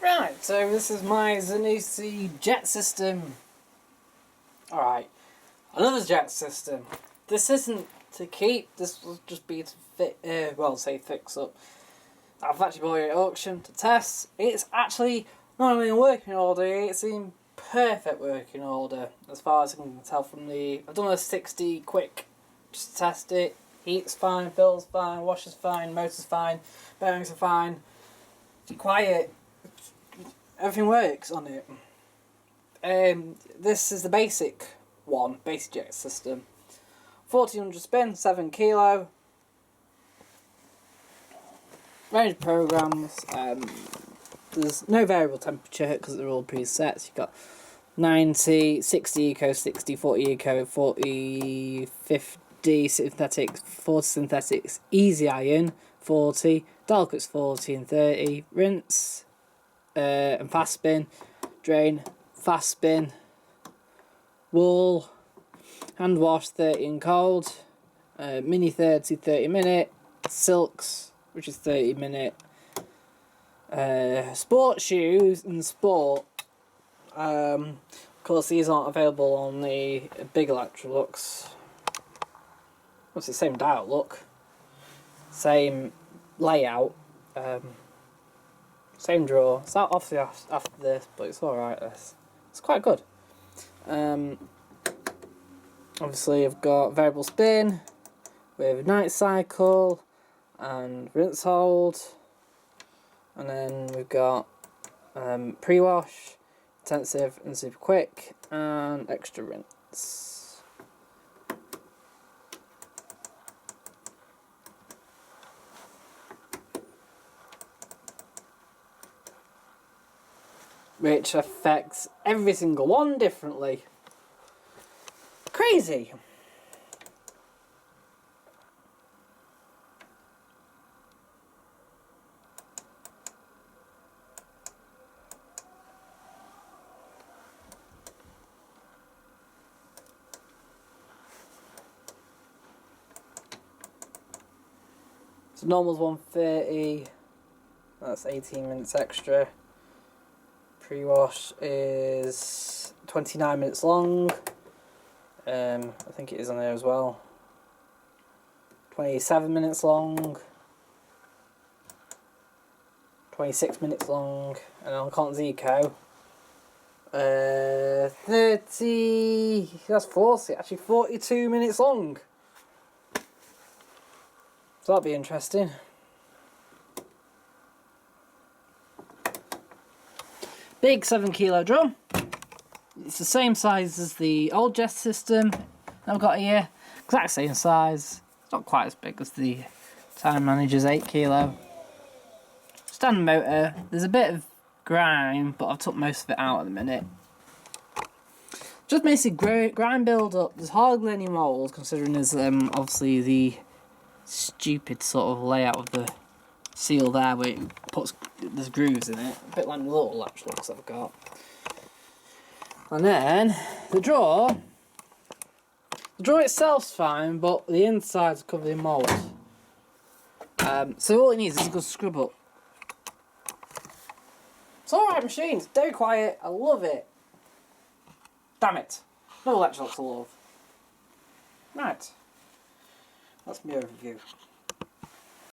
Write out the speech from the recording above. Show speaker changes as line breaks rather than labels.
Right, so this is my Zanussi jet system. Alright, another jet system. This isn't to keep, this will just be to fix up. I've actually bought it at auction to test. It's actually not only in working order, it's in perfect working order as far as I can tell from the... I've done a 60 quick just to test it. Heat's fine, fills fine, washer's fine, motor's fine, bearings are fine. It's quiet. Everything works on it. This is the basic one, basic jet system. 1400 spin, 7 kilo. Range of programs. There's no variable temperature because they're all presets. You've got 90, 60 eco, 60, 40 eco, 40, 50 synthetics, 40 synthetics, easy iron, 40, delicate 40 and 30, rinse, and fast spin, drain, fast spin, wool, hand wash 30 and cold, mini 30 minute, silks which is 30 minute, sport shoes and sport. Of course these aren't available on the big Electrolux. It's the same dial look, same layout, same drawer. It's out obviously after this, but it's alright. It's quite good. Obviously I've got variable spin with night cycle and rinse hold, and then we've got pre-wash, intensive and super quick, and extra rinse. Which affects every single one differently. Crazy! So normal's 130, that's 18 minutes extra. Pre-wash is 29 minutes long. I think it is on there as well. 27 minutes long. 26 minutes long. And on Cotton's Eco, 30, that's 40, actually 42 minutes long. So that'll be interesting. Big 7 kilo drum. It's the same size as the old jet system I've got here. Exact same size. It's not quite as big as the Time Manager's 8 kilo. Standard motor. There's a bit of grime, but I've took most of it out at the minute. Just basically grime build up. There's hardly any mould, considering there's obviously the stupid sort of layout of the seal there where it puts, there's grooves in it, a bit like the little Electrolux I've got. And then the drawer itself's fine, but the inside's covered in mould. So all it needs is a good scrub up. It's alright machine, it's very quiet, I love it. Damn it, no Electrolux to love. Right, that's my overview.